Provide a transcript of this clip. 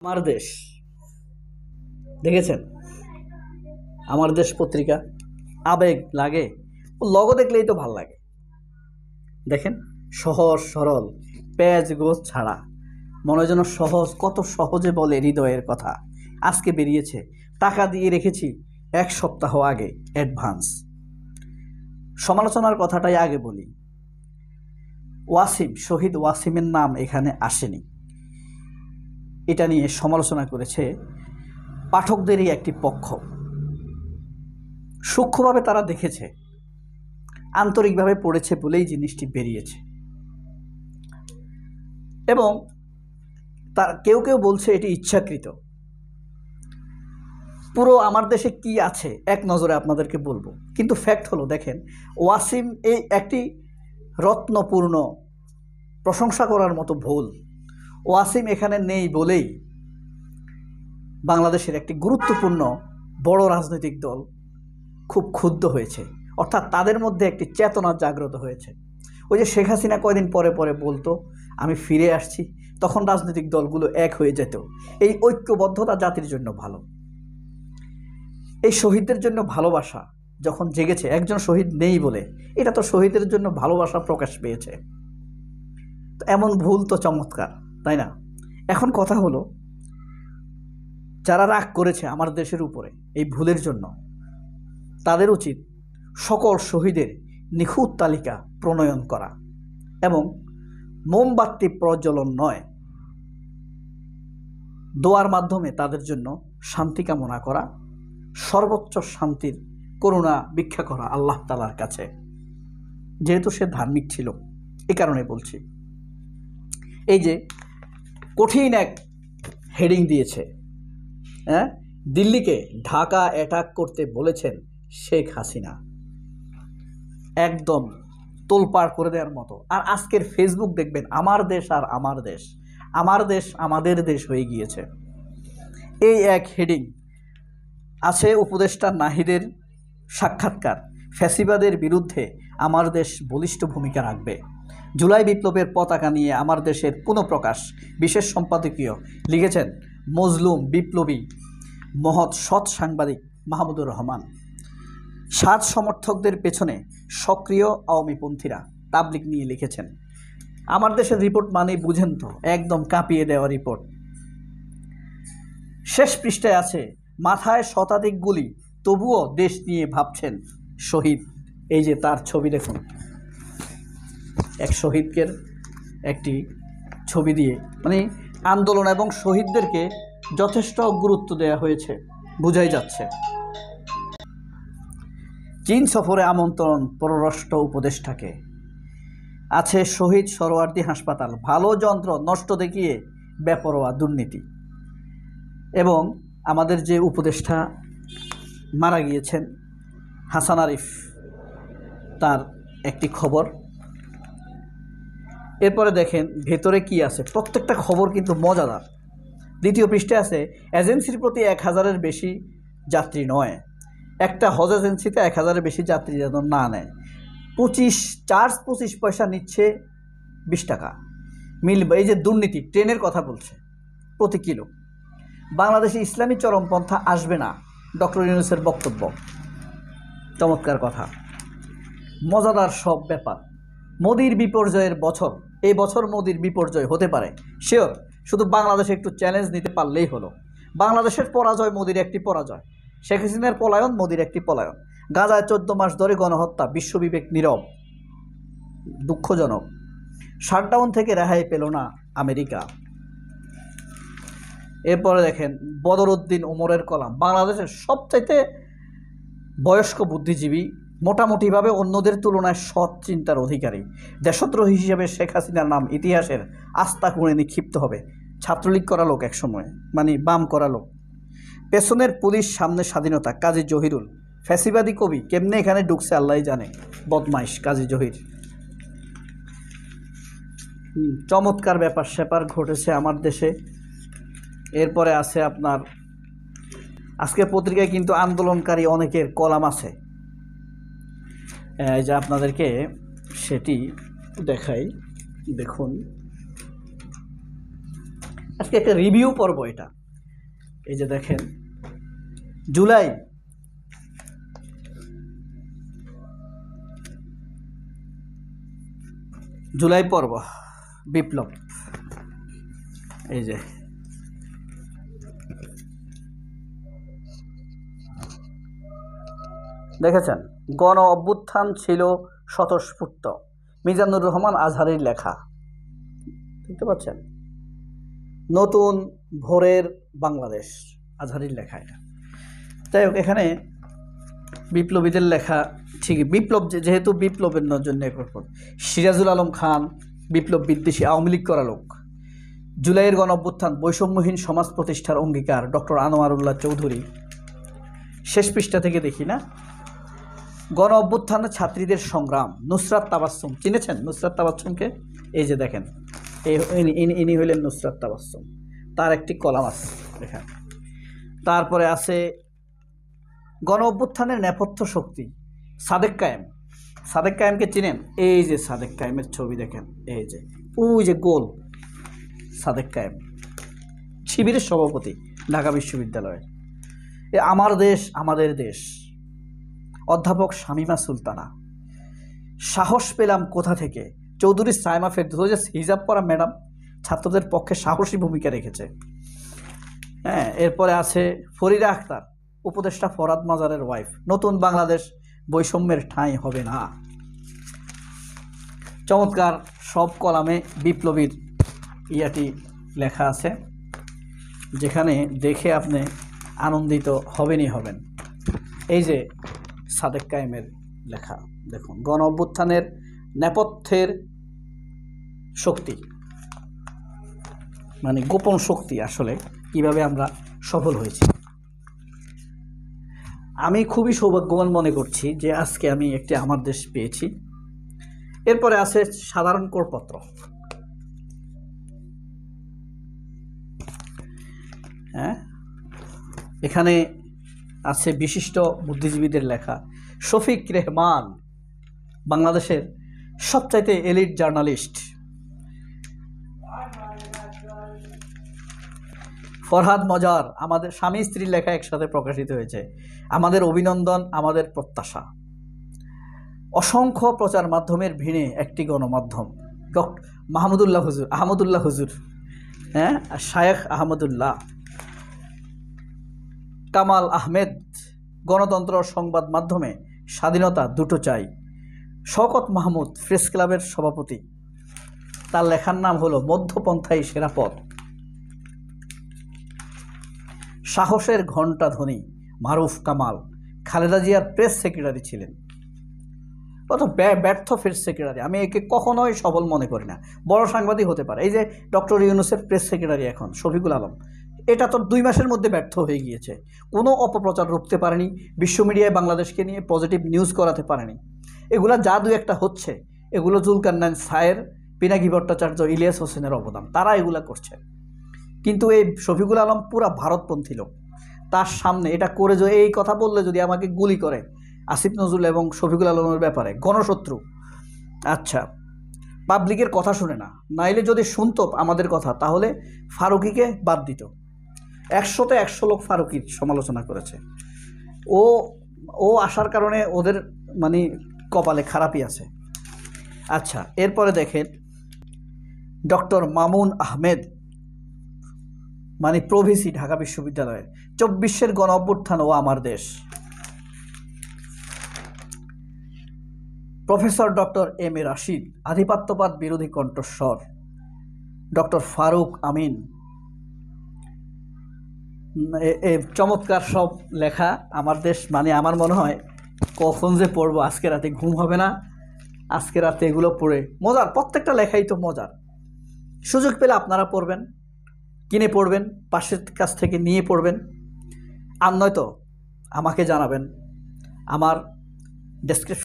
আমার দেশ দেখেছেন? আমার দেশ পত্রিকা আবেগ লাগে, ও লোগো দেখলেই তো ভাল লাগে। দেখেন, সহজ সরল, পেঁয়াজ গোছ ছাড়া, মনে হয় যেন সহজ, কত সহজে বলে হৃদয়ের কথা। আজকে বেরিয়েছে, টাকা দিয়ে রেখেছি 1 সপ্তাহ আগে অ্যাডভান্স। সমালোচনার কথাটাই আগে বলি। ওয়াসিম, শহীদ ওয়াসিমের নাম এখানে আসেনি। এটা নিয়ে সমালোচনা করেছে পাঠকদেরই একটি পক্ষ। সূক্ষ্মভাবে তারা দেখেছে, আন্তরিকভাবে পড়েছে বলেই জিনিসটি বেরিয়েছে। এবং তার কেউ কেউ বলছে এটি ইচ্ছাকৃত। পুরো আমার দেশে কি আছে এক নজরে আপনাদেরকে বলবো, কিন্তু ফ্যাক্ট হলো, দেখেন, ওয়াসিম এই একটি রত্নপূর্ণ, প্রশংসা করার মতো ভুল। ওয়াসিম এখানে নেই বলেই বাংলাদেশের একটি গুরুত্বপূর্ণ বড় রাজনৈতিক দল খুব ক্ষুব্ধ হয়েছে, অর্থাৎ তাদের মধ্যে একটি চেতনা জাগ্রত হয়েছে। ওই যে শেখ হাসিনা কয়দিন পরে পরে বলতো আমি ফিরে আসছি, তখন রাজনৈতিক দলগুলো এক হয়ে যেত। এই ঐক্যবদ্ধতা জাতির জন্য ভালো। এই শহীদদের জন্য ভালোবাসা যখন জেগেছে, একজন শহীদ নেই বলে, এটা তো শহীদের জন্য ভালোবাসা প্রকাশ পেয়েছে। তো এমন ভুল তো চমৎকার, তাই না? এখন কথা হলো, যারা রাগ করেছে আমার দেশের উপরে এই ভুলের জন্য, তাদের উচিত সকল শহীদের নিখুঁত তালিকা প্রণয়ন করা এবং মোমবাতি প্রজ্বলন নয়, দোয়ার মাধ্যমে তাদের জন্য শান্তি কামনা করা, সর্বোচ্চ শান্তির করুণা ভিক্ষা করা আল্লাহ তাআলার কাছে। যেহেতু সে ধার্মিক ছিল, এ কারণে বলছি। এই যে কঠিন এক হেডিং দিয়েছে, দিল্লিকে ঢাকা অ্যাটাক করতে বলেছেন শেখ হাসিনা, একদম তোলপাড় করে দেওয়ার মতো। আর আজকের ফেসবুক দেখবেন, আমার দেশ আর আমার দেশ, আমার দেশ আমাদের দেশ হয়ে গিয়েছে। এই এক হেডিং আছে উপদেষ্টা নাহিদের সাক্ষাৎকার, ফ্যাসিবাদের বিরুদ্ধে আমার দেশ বলিষ্ঠ ভূমিকা রাখবে, জুলাই বিপ্লবের পতাকা নিয়ে আমার দেশের পুনঃপ্রকাশ। বিশেষ সম্পাদকীয় লিখেছেন মজলুম বিপ্লবী মহৎ সৎ সাংবাদিক মাহমুদুর রহমান। 7 সমর্থকদের পেছনে সক্রিয় আওয়ামীপন্থীরা, তাবলিগ নিয়ে লিখেছেন। আমার দেশের রিপোর্ট মানেই বুঝেন তো, একদম কাঁপিয়ে দেওয়া রিপোর্ট। শেষ পৃষ্ঠায় আছে, মাথায় শতাধিক গুলি, তবুও দেশ নিয়ে ভাবছেন শহীদ। এই যে তার ছবি দেখুন, এক শহীদকে একটি ছবি দিয়ে, মানে আন্দোলন এবং শহীদদেরকে যথেষ্ট গুরুত্ব দেওয়া হয়েছে, বোঝাই যাচ্ছে। চীন সফরে আমন্ত্রণ পররাষ্ট্র উপদেষ্টাকে। আছে শহীদ সরোয়ার্দী হাসপাতাল, ভালো যন্ত্র নষ্ট দেখিয়ে বেপরোয়া দুর্নীতি। এবং আমাদের যে উপদেষ্টা মারা গিয়েছেন হাসান আরিফ, তার একটি খবর। এরপরে দেখেন ভেতরে কি আছে, প্রত্যেকটা খবর কিন্তু মজাদার। দ্বিতীয় পৃষ্ঠে আছে, এজেন্সির প্রতি 1000-এর বেশি যাত্রী নয়, একটা হজ এজেন্সিতে 1000-এর বেশি যাত্রী যেন না নেয়। 25 পয়সা নিচ্ছে, 20 টাকা মিলবে। এই যে দুর্নীতি, ট্রেনের কথা বলছে প্রতি কিলো। বাংলাদেশে ইসলামী চরমপন্থা আসবে না, ডক্টর ইউনূসের বক্তব্য। চমৎকার কথা, মজাদার সব ব্যাপার। মোদির বিপর্যয়ের বছর, এই বছর মোদির বিপর্যয় হতে পারে শিওর, শুধু বাংলাদেশে একটু চ্যালেঞ্জ নিতে পারলেই হলো। বাংলাদেশের পরাজয় মোদির একটি পরাজয়, শেখ হাসিনার পলায়ন মোদির একটি পলায়ন। গাজায় 14 মাস ধরে গণহত্যা, বিশ্ববিবেক নীরব, দুঃখজনক। শাটডাউন থেকে রেহাই পেল না আমেরিকা। এরপরে দেখেন বদরউদ্দিন ওমরের কলাম, বাংলাদেশের সবচাইতে বয়স্ক বুদ্ধিজীবী, মোটামুটিভাবে অন্যদের তুলনায় সৎ চিন্তার অধিকারী। দেশদ্রোহী হিসেবে শেখ হাসিনার নাম ইতিহাসের আস্থা কোণে নিক্ষিপ্ত হবে। ছাত্রলীগ করা লোক একসময়, মানে বাম করা লোক। পেছনের পুলিশ, সামনে স্বাধীনতা, কাজী জহিরুল। ফ্যাসিবাদী কবি কেমনে এখানে ঢুকছে আল্লাহ জানে, বদমাইশ কাজী জহির। চমৎকার ব্যাপার স্যাপার ঘটেছে আমার দেশে। এরপরে আছে আপনার, আজকের পত্রিকায় কিন্তু আন্দোলনকারী অনেকের কলাম আছে, এই যে আপনাদেরকে সেটি দেখাই, দেখুন। আজকে একটা রিভিউ পর্ব এটা। এই যে দেখেন, জুলাই পর্ব, বিপ্লব। এই যে দেখেছেন, গণ অভ্যুত্থান ছিল স্বতঃস্ফূর্ত, মিজানুর রহমান আজহারের লেখা, দেখতে পাচ্ছেন। নতুন ভোরের বাংলাদেশ, আজহারের লেখা এটা। যাই হোক, এখানে বিপ্লবীদের লেখা ঠিকই, বিপ্লব যেহেতু বিপ্লবের জন্য সিরাজুল আলম খান বিপ্লব বিদ্বেষী, আওয়ামী লীগ করা লোক। জুলাইয়ের গণ অভ্যুত্থান বৈষম্যহীন সমাজ প্রতিষ্ঠার অঙ্গীকার, ডক্টর আনোয়ারুল্লাহ চৌধুরী। শেষ পৃষ্ঠা থেকে দেখি না, গণ অভ্যুত্থানে ছাত্রীদের সংগ্রাম, নুসরাত তাবাসসুম। চিনেছেন নুসরাত তাবাসসুমকে? এই যে দেখেন, ইনি হইলেন নুসরাত তাবাসসুম, তার একটি কলাম আছে এখানে। তারপরে আছে গণ অভ্যুত্থানের নেপথ্য শক্তি, সাদেক কায়েম। সাদেক কায়েমকে চিনেন? এই যে সাদেক কায়েমের ছবি দেখেন, এই যে ওই যে গোল, সাদেক কায়েম শিবিরের সভাপতি ঢাকা বিশ্ববিদ্যালয়ের। আমার দেশ আমাদের দেশ, অধ্যাপক শামীমা সুলতানা। সাহস পেলাম কোথা থেকে, চৌধুরী সাইমা ফেরদৌস। হিজাব পরা ম্যাডাম ছাত্রদের পক্ষে সাহসী ভূমিকা রেখেছে। হ্যাঁ, এরপরে আছে ফরিদা আক্তার, উপদেষ্টা ফরহাদ মাজারের ওয়াইফ। নতুন বাংলাদেশ বৈষম্যের ঠাঁই হবে না। চমৎকার সব কলামে বিপ্লবীর ইয়াটি লেখা আছে, যেখানে দেখে আপনি আনন্দিত হবেনই হবেন। এই যে সাদেক কায়েমের লেখা দেখুন, গণ অভ্যুত্থানের নেপথ্যের শক্তি, মানে গোপন শক্তি, আসলে কিভাবে আমরা সফল হয়েছি। আমি খুবই সৌভাগ্যবান মনে করছি যে আজকে আমি একটি আমার দেশ পেয়েছি। এরপরে আছে সাধারণ করপত্র। হ্যাঁ, এখানে আছে বিশিষ্ট বুদ্ধিজীবীদের লেখা। শফিক রেহমান বাংলাদেশের সবচাইতে এলিট জার্নালিস্ট। ফরহাদ মজার, আমাদের স্বামী স্ত্রীর লেখা একসাথে প্রকাশিত হয়েছে। আমাদের অভিনন্দন, আমাদের প্রত্যাশা। অসংখ্য প্রচার মাধ্যমের ভিড়ে একটি গণমাধ্যম, ডক্টর আহমদুল্লাহ হুজুর, হ্যাঁ, শায়েখ আহমদুল্লাহ, কামাল আহমেদ। গণতন্ত্র, সংবাদ মাধ্যমে স্বাধীনতা দুটো চাই। শওকত মাহমুদ, প্রেস ক্লাবের সভাপতি, তার লেখার নাম হলো মধ্যপন্থাই সেরা পথ। সাহসের ঘণ্টা ধ্বনি, মারুফ কামাল, খালেদা জিয়ার প্রেস সেক্রেটারি ছিলেন। কত ব্যর্থ প্রেস সেক্রেটারি, আমি একে কখনোই সফল মনে করি না। বড় সাংবাদিক হতে পারে, এই যে ডক্টর ইউনূসের প্রেস সেক্রেটারি এখন শফিকুল আলম, এটা তো 2 মাসের মধ্যে ব্যর্থ হয়ে গিয়েছে। কোনো অপপ্রচার রুখতে পারেনি, বিশ্ব মিডিয়ায় বাংলাদেশকে নিয়ে পজিটিভ নিউজ করাতে পারেনি। এগুলা যা 2-1টা হচ্ছে, এগুলো জুলকারনাইন সায়ের, পিনাকি ভট্টাচার্য, ইলিয়াস হোসেনের অবদান, তারা এগুলা করছে। কিন্তু এই শফিকুল আলম পুরা ভারতপন্থী লোক, তার সামনে এটা করে যে এই কথা বললে যদি আমাকে গুলি করে, আসিফ নজরুল এবং শফিকুল আলমের ব্যাপারে গণশত্রু। আচ্ছা, পাবলিকের কথা শুনে না, নাইলে যদি শুনতো আমাদের কথা তাহলে ফারুকিকে বাদ দিত। 100তে 100 লোক ফারুকির সমালোচনা করেছে। ও আসার কারণে ওদের মানে কপালে খারাপই আছে। আচ্ছা, এরপরে দেখেন ডক্টর মামুন আহমেদ, মানে প্রভিসি, ঢাকা বিশ্ববিদ্যালয়ের। 24-এর গণ অভ্যুত্থান ও আমার দেশ। Professor doctor M A Rashid, আধিপত্যবাদ বিরোধী কণ্ঠস্বর। ডক্টর ফারুক আমিন, চমৎকার সব লেখা। আমার দেশ, মানে আমার মনে হয় কখন যে পড়বো, আজকে রাতে ঘুম হবে না। আজকে রাতে এগুলো পড়ে মজার, প্রত্যেকটা লেখাই তো মজার। সুযোগ পেলে আপনারা পড়বেন, কিনে পড়বেন, পাশের কাছ থেকে নিয়ে পড়বেন, আর নয়তো আমাকে জানাবেন। আমার ডেসক্রিপশন